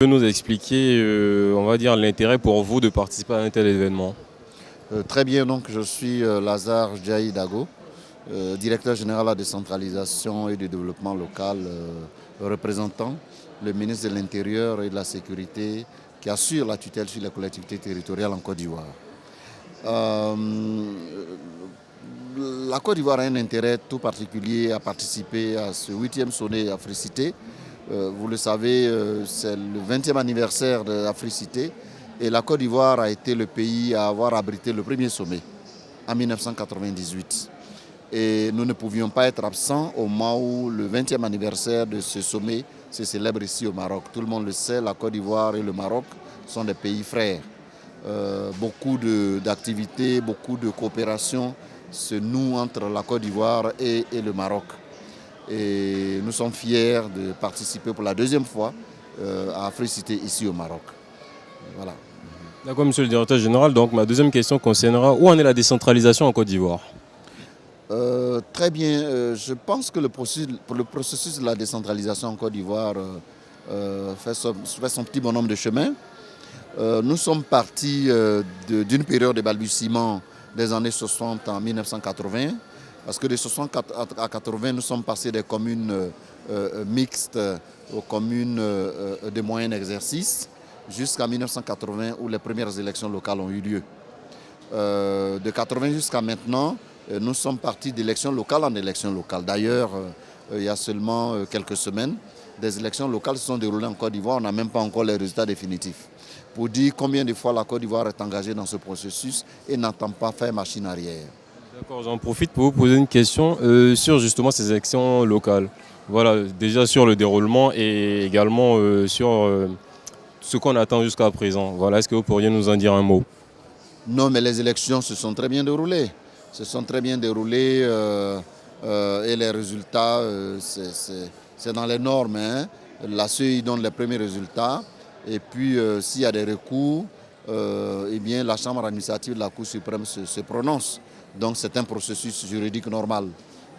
Pouvez nous expliquer, on va dire, l'intérêt pour vous de participer à un tel événement? Très bien, donc je suis Lazare Djaï Dago, directeur général à la décentralisation et du développement local, représentant le ministre de l'Intérieur et de la Sécurité qui assure la tutelle sur les collectivités territoriales en Côte d'Ivoire. La Côte d'Ivoire a un intérêt tout particulier à participer à ce 8e sommet Africité. Vous le savez, c'est le 20e anniversaire de l'Africité et la Côte d'Ivoire a été le pays à avoir abrité le premier sommet en 1998. Et nous ne pouvions pas être absents au moment où le 20e anniversaire de ce sommet se célèbre ici au Maroc. Tout le monde le sait, la Côte d'Ivoire et le Maroc sont des pays frères. Beaucoup d'activités, beaucoup de coopération se nouent entre la Côte d'Ivoire et le Maroc. Et nous sommes fiers de participer pour la deuxième fois à Africité ici au Maroc. Voilà. D'accord, monsieur le directeur général. Donc, ma deuxième question concernera où en est la décentralisation en Côte d'Ivoire? Très bien. Je pense que le processus de la décentralisation en Côte d'Ivoire fait son petit bonhomme de chemin. Nous sommes partis d'une période de balbutiement des années 60 en 1980, parce que de 60 à 80, nous sommes passés des communes mixtes aux communes de moyen exercice, jusqu'à 1980 où les premières élections locales ont eu lieu. De 80 jusqu'à maintenant, nous sommes partis d'élection locale en élection locale. D'ailleurs, il y a seulement quelques semaines, des élections locales se sont déroulées en Côte d'Ivoire. On n'a même pas encore les résultats définitifs. Pour dire combien de fois la Côte d'Ivoire est engagée dans ce processus et n'entend pas faire machine arrière. D'accord, j'en profite pour vous poser une question sur justement ces élections locales. Voilà, déjà sur le déroulement et également sur ce qu'on attend jusqu'à présent. Voilà, est-ce que vous pourriez nous en dire un mot? Non, mais les élections se sont très bien déroulées. Et les résultats, c'est dans les normes. Hein. La CEI donne les premiers résultats. Et puis, s'il y a des recours, eh bien, la Chambre administrative de la Cour suprême se prononce. Donc, c'est un processus juridique normal.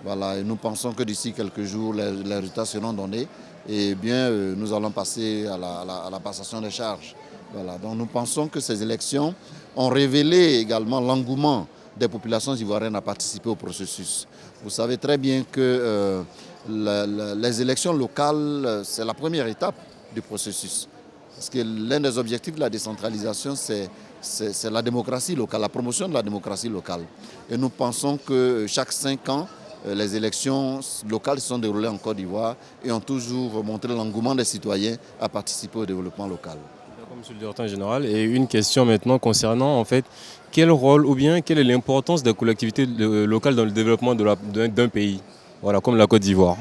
Voilà. Et nous pensons que d'ici quelques jours, les résultats seront donnés. Et bien, nous allons passer à la passation des charges. Voilà. Donc, nous pensons que ces élections ont révélé également l'engouement des populations ivoiriennes à participer au processus. Vous savez très bien que les élections locales, c'est la première étape du processus. Parce que l'un des objectifs de la décentralisation, c'est la démocratie locale, la promotion de la démocratie locale. Et nous pensons que chaque 5 ans, les élections locales se sont déroulées en Côte d'Ivoire et ont toujours montré l'engouement des citoyens à participer au développement local. D'accord, monsieur le directeur général. Et une question maintenant concernant en fait quel rôle ou bien quelle est l'importance des collectivités locales dans le développement d'un pays, voilà, comme la Côte d'Ivoire.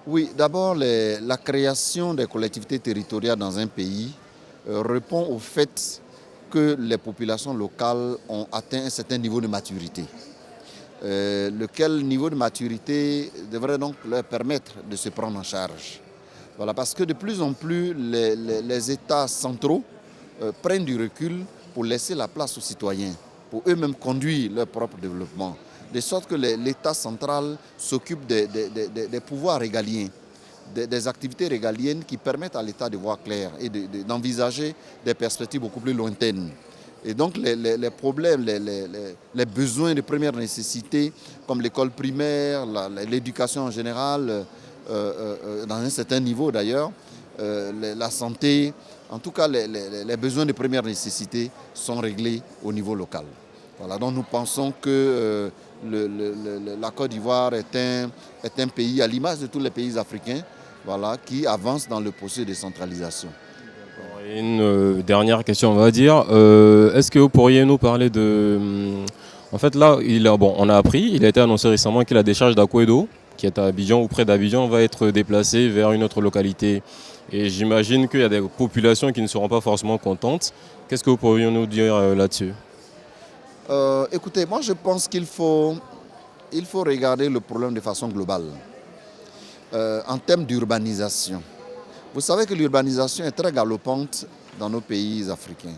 Oui, d'abord, la création des collectivités territoriales dans un pays répond au fait que les populations locales ont atteint un certain niveau de maturité. Lequel niveau de maturité devrait donc leur permettre de se prendre en charge. Voilà, parce que de plus en plus, les États centraux prennent du recul pour laisser la place aux citoyens, pour eux-mêmes conduire leur propre développement. De sorte que l'État central s'occupe des pouvoirs régaliens, des activités régaliennes qui permettent à l'État de voir clair et d'envisager des perspectives beaucoup plus lointaines. Et donc les problèmes, les besoins de première nécessité, comme l'école primaire, l'éducation en général, dans un certain niveau d'ailleurs, la santé, en tout cas les besoins de première nécessité sont réglés au niveau local. Voilà, donc nous pensons que la Côte d'Ivoire est un pays, à l'image de tous les pays africains, voilà, qui avance dans le processus de décentralisation. Et une dernière question, on va dire. Est-ce que vous pourriez nous parler de... En fait, là, on a appris, il a été annoncé récemment que la décharge d'Akouedo, qui est à Abidjan ou près d'Abidjan, va être déplacée vers une autre localité. Et j'imagine qu'il y a des populations qui ne seront pas forcément contentes. Qu'est-ce que vous pourriez nous dire là-dessus? Écoutez, moi je pense qu'il faut regarder le problème de façon globale. En termes d'urbanisation. Vous savez que l'urbanisation est très galopante dans nos pays africains.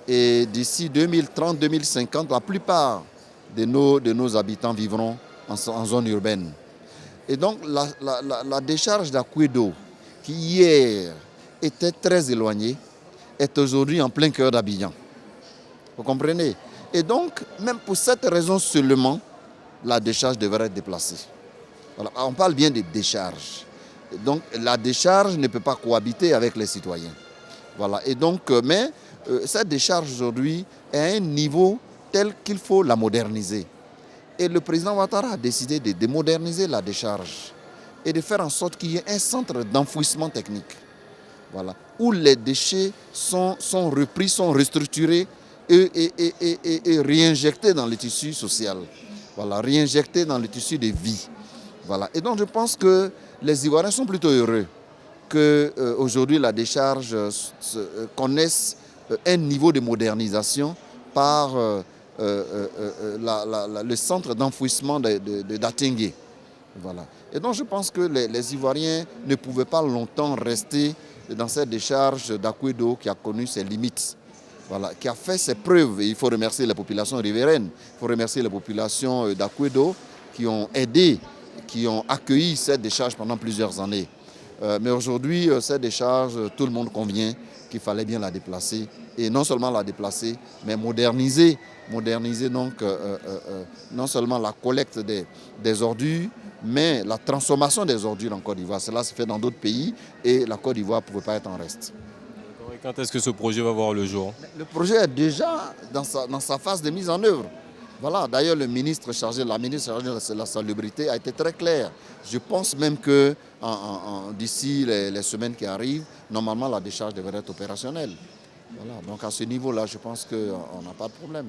Et d'ici 2030-2050, la plupart de nos habitants vivront en zone urbaine. Et donc la décharge d'Akouedo, qui hier était très éloigné est aujourd'hui en plein cœur d'Abidjan. Vous comprenez? Et donc, même pour cette raison seulement, la décharge devrait être déplacée. Voilà. On parle bien de décharge. Et donc, la décharge ne peut pas cohabiter avec les citoyens. Voilà. Et donc, cette décharge aujourd'hui est à un niveau tel qu'il faut la moderniser. Et le président Ouattara a décidé de moderniser la décharge et de faire en sorte qu'il y ait un centre d'enfouissement technique. Voilà, où les déchets sont repris, sont restructurés et réinjectés dans le tissu social. Voilà, réinjectés dans le tissu de vie. Voilà. Et donc je pense que les Ivoiriens sont plutôt heureux qu'aujourd'hui la décharge connaisse un niveau de modernisation par le centre d'enfouissement d'Atingué. Voilà. Et donc je pense que les Ivoiriens ne pouvaient pas longtemps rester dans cette décharge d'Akwédo qui a connu ses limites, voilà, qui a fait ses preuves. Et il faut remercier les populations riveraines, il faut remercier les populations d'Akwédo qui ont aidé, qui ont accueilli cette décharge pendant plusieurs années. Mais aujourd'hui, cette décharge, tout le monde convient qu'il fallait bien la déplacer. Et non seulement la déplacer, mais moderniser donc non seulement la collecte des ordures, mais la transformation des ordures en Côte d'Ivoire. Cela se fait dans d'autres pays et la Côte d'Ivoire ne pouvait pas être en reste. Et quand est-ce que ce projet va voir le jour? Le projet est déjà dans sa phase de mise en œuvre. Voilà. D'ailleurs, la ministre chargée de la salubrité a été très claire. Je pense même que d'ici les semaines qui arrivent, normalement la décharge devrait être opérationnelle. Voilà. Donc à ce niveau-là, je pense qu'on n'a pas de problème.